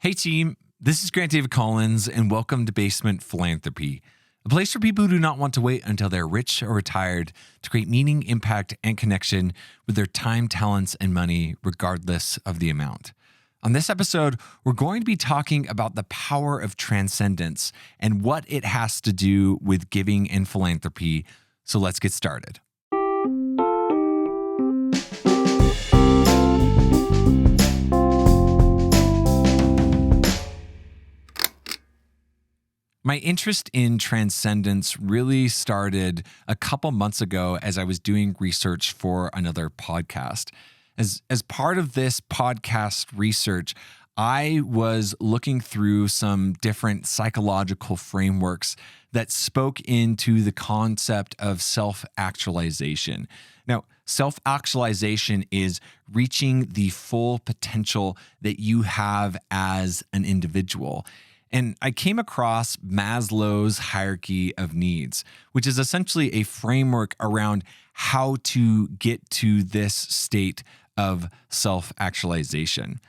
Hey team, this is Grant David Collins and welcome to Basement Philanthropy, a place for people who do not want to wait until they're rich or retired to create meaning, impact, and connection with their time, talents, and money, regardless of the amount. On this episode, we're going to be talking about the power of transcendence and what it has to do with giving and philanthropy. So let's get started. My interest in transcendence really started a couple months ago as I was doing research for another podcast. As part of this podcast research, I was looking through some different psychological frameworks that spoke into the concept of self-actualization. Now, self-actualization is reaching the full potential that you have as an individual. And I came across Maslow's hierarchy of needs, which is essentially a framework around how to get to this state of self-actualization.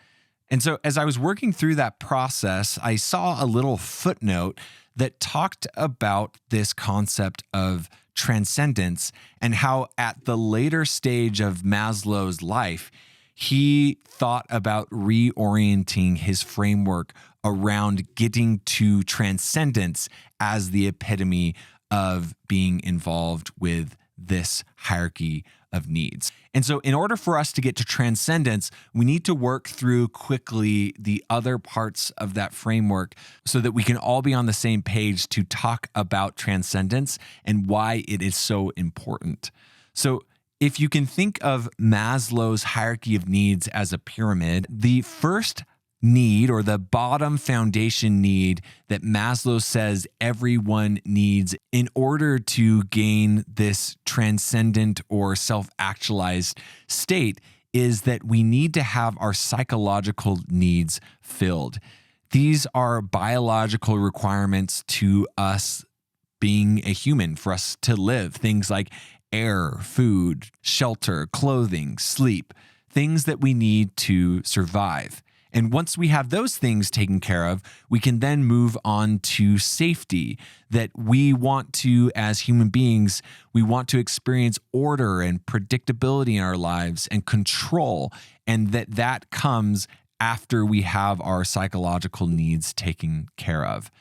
And so as I was working through that process, I saw a little footnote that talked about this concept of transcendence and how at the later stage of Maslow's life, he thought about reorienting his framework around getting to transcendence as the epitome of being involved with this hierarchy of needs. And so in order for us to get to transcendence, we need to work through quickly the other parts of that framework so that we can all be on the same page to talk about transcendence and why it is so important. So if you can think of Maslow's hierarchy of needs as a pyramid, the first need or the bottom foundation need that Maslow says everyone needs in order to gain this transcendent or self-actualized state is that we need to have our psychological needs filled. These are biological requirements to us being a human, for us to live. Things like air, food, shelter, clothing, sleep, things that we need to survive. And once we have those things taken care of, we can then move on to safety, that we want to, as human beings, we want to experience order and predictability in our lives and control, and that comes after we have our psychological needs taken care of.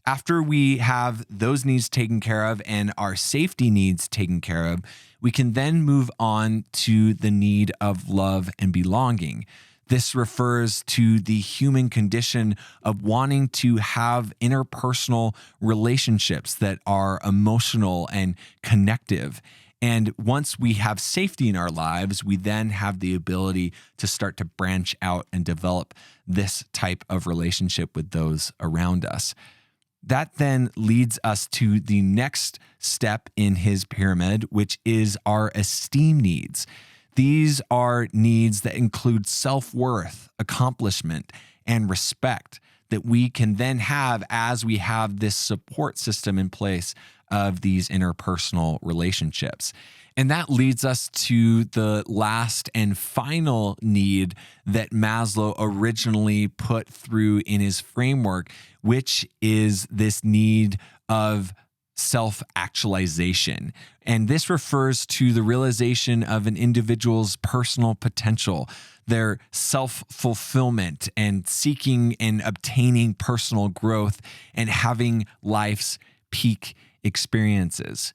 After we have those needs taken care of and our safety needs taken care of, we can then move on to the need of love and belonging. This refers to the human condition of wanting to have interpersonal relationships that are emotional and connective. And once we have safety in our lives, we then have the ability to start to branch out and develop this type of relationship with those around us. That then leads us to the next step in his pyramid, which is our esteem needs. These are needs that include self-worth, accomplishment, and respect that we can then have as we have this support system in place of these interpersonal relationships. And that leads us to the last and final need that Maslow originally put through in his framework, which is this need of self-actualization. And this refers to the realization of an individual's personal potential, their self-fulfillment, and seeking and obtaining personal growth and having life's peak experiences.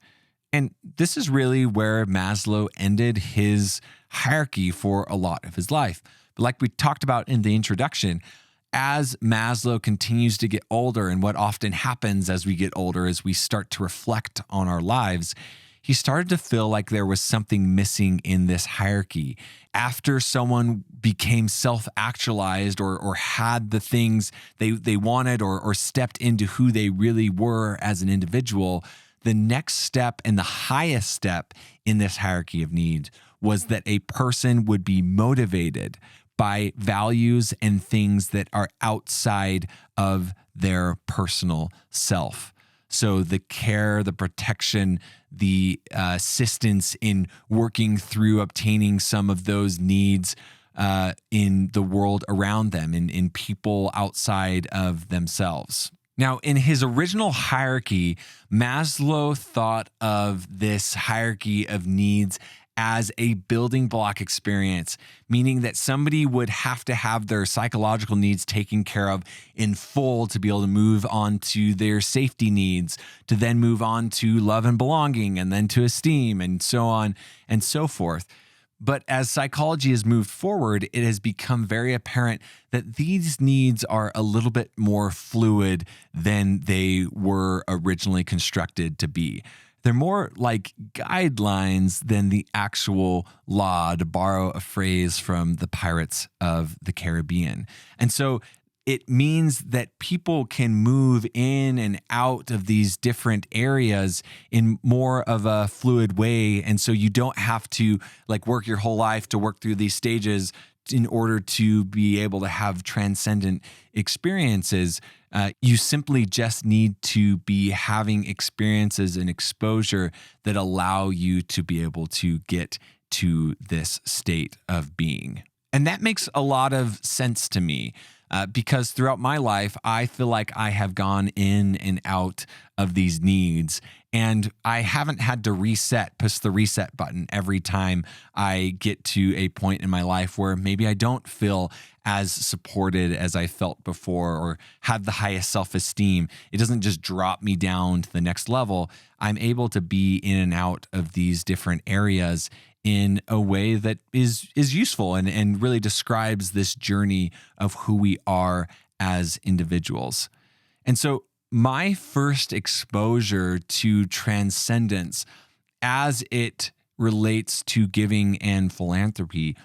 And this is really where Maslow ended his hierarchy for a lot of his life. But like we talked about in the introduction, as Maslow continues to get older, and what often happens as we get older is we start to reflect on our lives, he started to feel like there was something missing in this hierarchy. After someone became self-actualized or had the things they wanted or stepped into who they really were as an individual, the next step and the highest step in this hierarchy of need was that a person would be motivated by values and things that are outside of their personal self. So the care, the protection, the assistance in working through obtaining some of those needs in the world around them, in people outside of themselves. Now, in his original hierarchy, Maslow thought of this hierarchy of needs as a building block experience, meaning that somebody would have to have their psychological needs taken care of in full to be able to move on to their safety needs, to then move on to love and belonging, and then to esteem, and so on and so forth. But as psychology has moved forward, it has become very apparent that these needs are a little bit more fluid than they were originally constructed to be. They're more like guidelines than the actual law, to borrow a phrase from the Pirates of the Caribbean. And so it means that people can move in and out of these different areas in more of a fluid way. And so you don't have to work your whole life to work through these stages in order to be able to have transcendent experiences. You simply just need to be having experiences and exposure that allow you to be able to get to this state of being. And that makes a lot of sense to me. Because throughout my life, I feel like I have gone in and out of these needs, and I haven't had to push the reset button every time I get to a point in my life where maybe I don't feel as supported as I felt before or have the highest self-esteem. It doesn't just drop me down to the next level. I'm able to be in and out of these different areas in a way that is useful and really describes this journey of who we are as individuals. And so my first exposure to transcendence as it relates to giving and philanthropy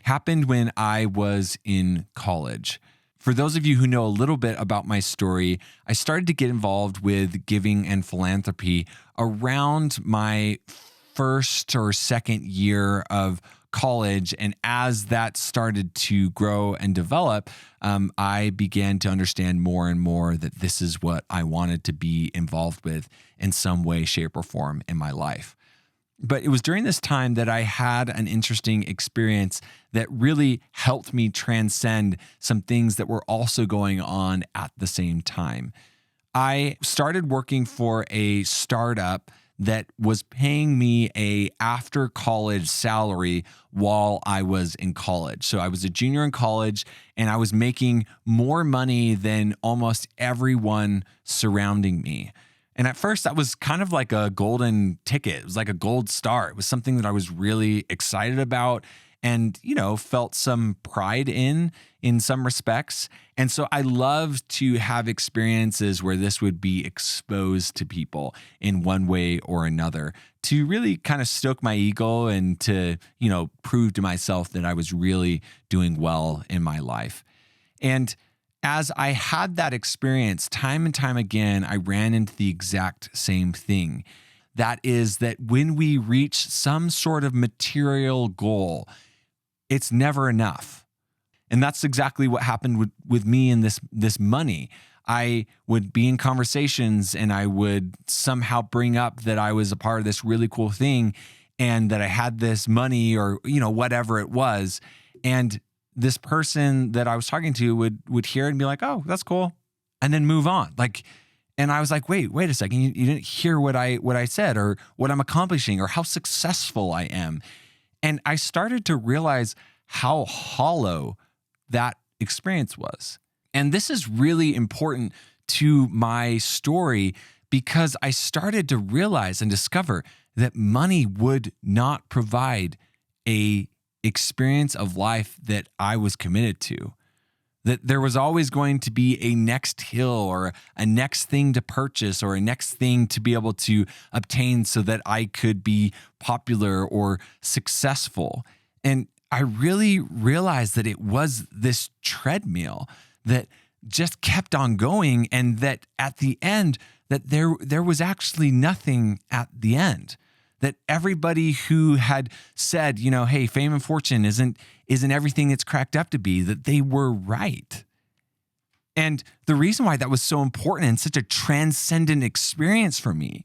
happened when I was in college. For those of you who know a little bit about my story, I started to get involved with giving and philanthropy around my first or second year of college. And as that started to grow and develop, I began to understand more and more that this is what I wanted to be involved with in some way, shape, or form in my life. But it was during this time that I had an interesting experience that really helped me transcend some things that were also going on at the same time. I started working for a startup that was paying me a after college salary while I was in college. So I was a junior in college and I was making more money than almost everyone surrounding me. And at first that was kind of like a golden ticket. It was like a gold star. It was something that I was really excited about and, felt some pride in some respects. And so I loved to have experiences where this would be exposed to people in one way or another to really kind of stoke my ego and to, prove to myself that I was really doing well in my life. And as I had that experience time and time again, I ran into the exact same thing. That is that when we reach some sort of material goal, it's never enough. And that's exactly what happened with me and this money. I would be in conversations and I would somehow bring up that I was a part of this really cool thing and that I had this money or, whatever it was. And this person that I was talking to would hear it and be like, oh, that's cool. And then move on. And I was like, wait a second. You didn't hear what I said or what I'm accomplishing or how successful I am. And I started to realize how hollow that experience was. And this is really important to my story because I started to realize and discover that money would not provide a experience of life that I was committed to. That there was always going to be a next hill or a next thing to purchase or a next thing to be able to obtain so that I could be popular or successful. And I really realized that it was this treadmill that just kept on going and that at the end, that there was actually nothing at the end. That everybody who had said, hey, fame and fortune isn't everything it's cracked up to be, that they were right. And the reason why that was so important and such a transcendent experience for me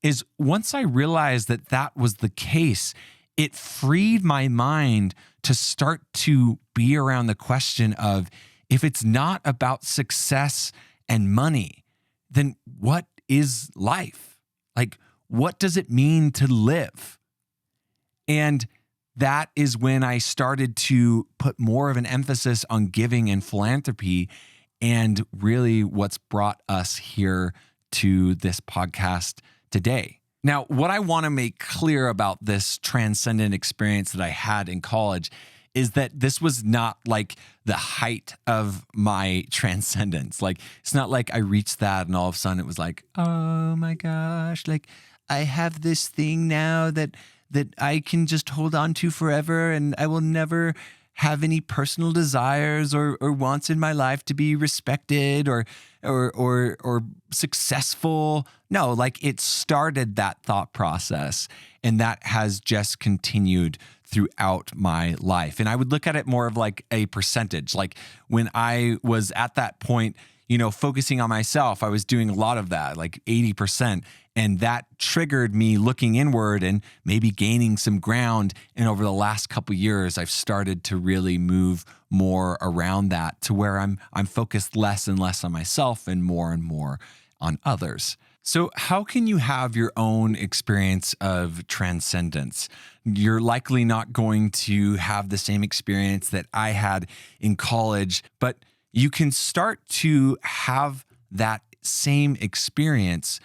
is once I realized that that was the case, it freed my mind to start to be around the question of, if it's not about success and money, then what is life? Like, what does it mean to live? And that is when I started to put more of an emphasis on giving and philanthropy, and really what's brought us here to this podcast today. Now, what I want to make clear about this transcendent experience that I had in college is that this was not like the height of my transcendence. Like, it's not like I reached that and all of a sudden it was like, oh my gosh, like I have this thing now that I can just hold on to forever, and I will never have any personal desires or wants in my life to be respected or successful. No, like it started that thought process, and that has just continued throughout my life. And I would look at it more of like a percentage. Like when I was at that point, focusing on myself, I was doing a lot of that, like 80%. And that triggered me looking inward and maybe gaining some ground. And over the last couple of years, I've started to really move more around that to where I'm focused less and less on myself and more on others. So how can you have your own experience of transcendence? You're likely not going to have the same experience that I had in college, but you can start to have that same experience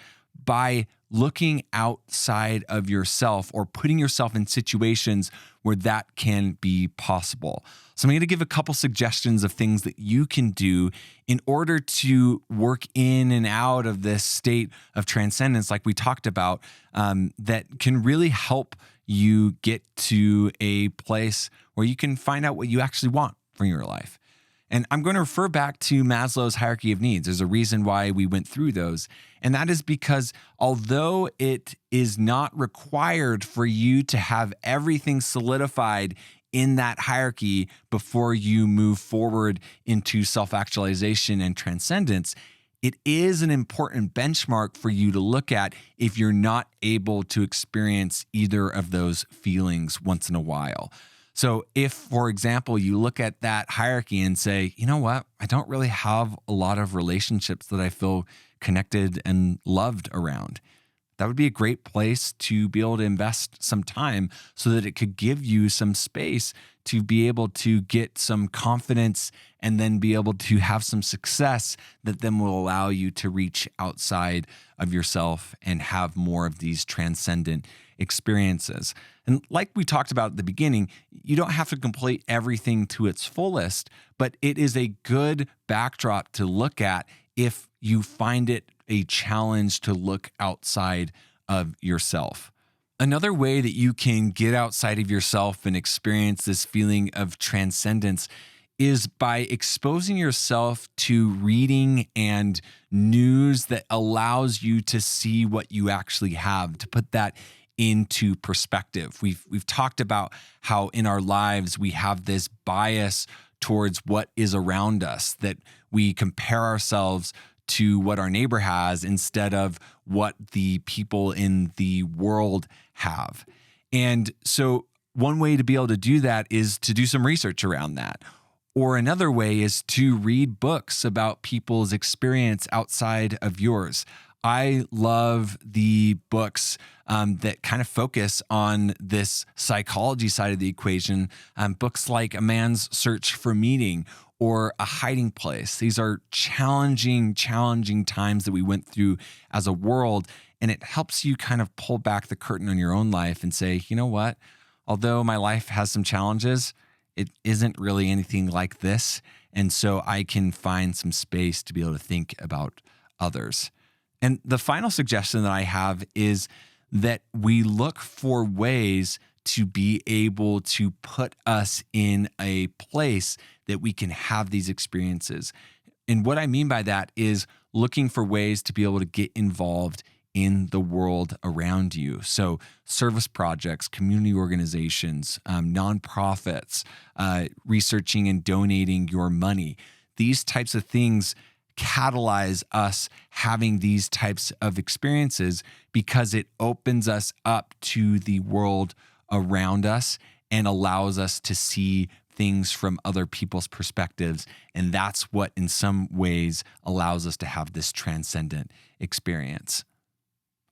by looking outside of yourself or putting yourself in situations where that can be possible. So I'm going to give a couple suggestions of things that you can do in order to work in and out of this state of transcendence, like we talked about, that can really help you get to a place where you can find out what you actually want from your life. And I'm going to refer back to Maslow's hierarchy of needs. There's a reason why we went through those. And that is because although it is not required for you to have everything solidified in that hierarchy before you move forward into self-actualization and transcendence, it is an important benchmark for you to look at if you're not able to experience either of those feelings once in a while. So if, for example, you look at that hierarchy and say, you know what, I don't really have a lot of relationships that I feel connected and loved around, that would be a great place to be able to invest some time so that it could give you some space to be able to get some confidence and then be able to have some success that then will allow you to reach outside of yourself and have more of these transcendent experiences. And like we talked about at the beginning, you don't have to complete everything to its fullest, but it is a good backdrop to look at if you find it a challenge to look outside of yourself. Another way that you can get outside of yourself and experience this feeling of transcendence is by exposing yourself to reading and news that allows you to see what you actually have, to put that into perspective. We've talked about how in our lives we have this bias towards what is around us, that we compare ourselves to what our neighbor has instead of what the people in the world have. And so one way to be able to do that is to do some research around that. Or another way is to read books about people's experience outside of yours. I love the books that kind of focus on this psychology side of the equation. Books like A Man's Search for Meaning or A Hiding Place. These are challenging times that we went through as a world. And it helps you kind of pull back the curtain on your own life and say, you know what? Although my life has some challenges, it isn't really anything like this. And so I can find some space to be able to think about others. And the final suggestion that I have is that we look for ways to be able to put us in a place that we can have these experiences. And what I mean by that is looking for ways to be able to get involved in the world around you. So service projects, community organizations, nonprofits, researching and donating your money. These types of things catalyze us having these types of experiences because it opens us up to the world around us and allows us to see things from other people's perspectives. And that's what, in some ways, allows us to have this transcendent experience.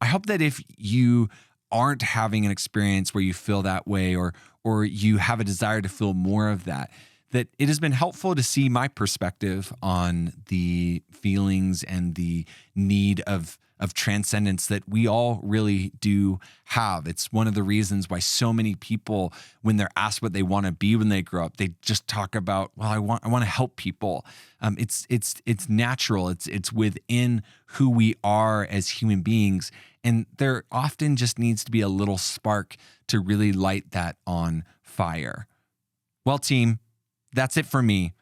I hope that if you aren't having an experience where you feel that way, or you have a desire to feel more of that, that it has been helpful to see my perspective on the feelings and the need of transcendence that we all really do have. It's one of the reasons why so many people, when they're asked what they want to be when they grow up, they just talk about, well, I want to help people. It's natural. It's within who we are as human beings. And there often just needs to be a little spark to really light that on fire. Well, team, that's it for me.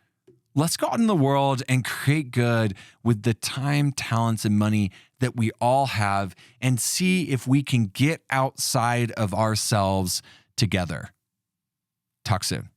Let's go out in the world and create good with the time, talents, and money that we all have, and see if we can get outside of ourselves together. Talk soon.